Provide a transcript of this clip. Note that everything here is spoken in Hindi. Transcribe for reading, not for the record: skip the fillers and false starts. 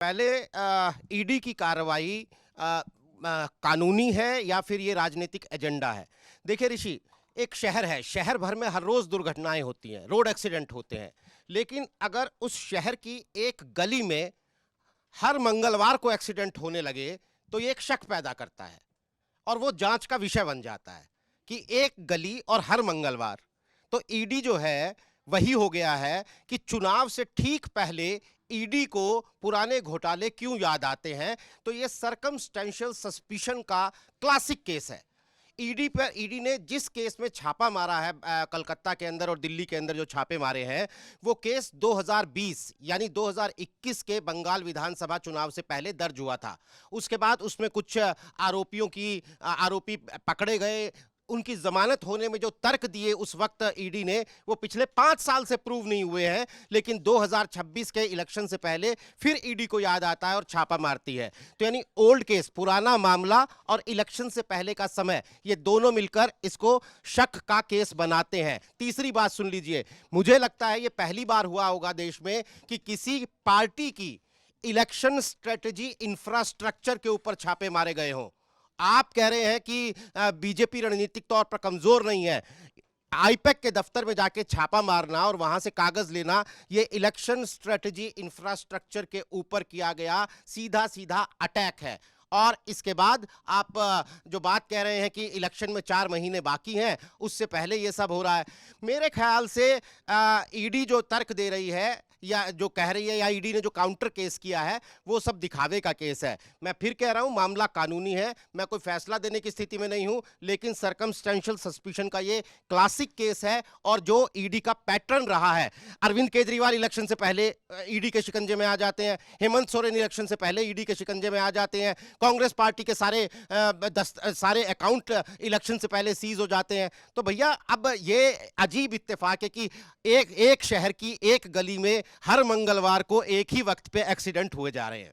पहले ईडी की कार्रवाई कानूनी है या फिर ये राजनीतिक एजेंडा है? देखिए ऋषि, एक शहर है, शहर भर में हर रोज दुर्घटनाएं होती हैं, रोड एक्सीडेंट होते हैं। लेकिन अगर उस शहर की एक गली में हर मंगलवार को एक्सीडेंट होने लगे तो ये एक शक पैदा करता है और वो जांच का विषय बन जाता है कि एक गली और हर मंगलवार। तो ईडी जो है वही हो गया है कि चुनाव से ठीक पहले ईडी को पुराने घोटाले क्यों याद आते हैं। तो ये सरकमस्टेंशियल सस्पिशन का क्लासिक केस है। ईडी ने जिस केस में छापा मारा है, कलकत्ता के अंदर और दिल्ली के अंदर जो छापे मारे हैं, वो केस 2020 यानी 2021 के बंगाल विधानसभा चुनाव से पहले दर्ज हुआ था। उसके बाद उसमें कुछ आरोपी पकड़े गए। उनकी जमानत होने में जो तर्क दिए उस वक्त ईडी ने, वो पिछले 5 साल से प्रूव नहीं हुए हैं। लेकिन 2026 के इलेक्शन से पहले फिर ईडी को याद आता है और छापा मारती है। तो यानी ओल्ड केस, पुराना मामला, और इलेक्शन से पहले का समय, ये दोनों मिलकर इसको शक का केस बनाते हैं। तीसरी बात सुन लीजिए, मुझे लगता है ये पहली बार हुआ होगा देश में कि किसी पार्टी की इलेक्शन स्ट्रेटेजी इंफ्रास्ट्रक्चर के ऊपर छापे मारे गए हों। आप कह रहे हैं कि बीजेपी रणनीतिक तौर पर कमजोर नहीं है। आईपैक के दफ्तर में जाके छापा मारना और वहां से कागज लेना, ये इलेक्शन स्ट्रेटजी इंफ्रास्ट्रक्चर के ऊपर किया गया सीधा सीधा अटैक है। और इसके बाद आप जो बात कह रहे हैं कि इलेक्शन में 4 महीने बाकी हैं, उससे पहले ये सब हो रहा है। मेरे ख्याल से ईडी जो तर्क दे रही है या जो कह रही है, या ईडी ने जो काउंटर केस किया है, वो सब दिखावे का केस है। मैं फिर कह रहा हूं, मामला कानूनी है, मैं कोई फैसला देने की स्थिति में नहीं हूं, लेकिन सरकमस्टेंशियल सस्पिशन का ये क्लासिक केस है और जो ईडी का पैटर्न रहा है। अरविंद केजरीवाल इलेक्शन से पहले ईडी के शिकंजे में आ जाते हैं, हेमंत सोरेन इलेक्शन से पहले ईडी के शिकंजे में आ जाते हैं, कांग्रेस पार्टी के सारे अकाउंट इलेक्शन से पहले सीज हो जाते हैं। तो भैया अब ये अजीब इत्तेफाक है कि एक शहर की एक गली में हर मंगलवार को एक ही वक्त पे एक्सीडेंट हुए जा रहे हैं।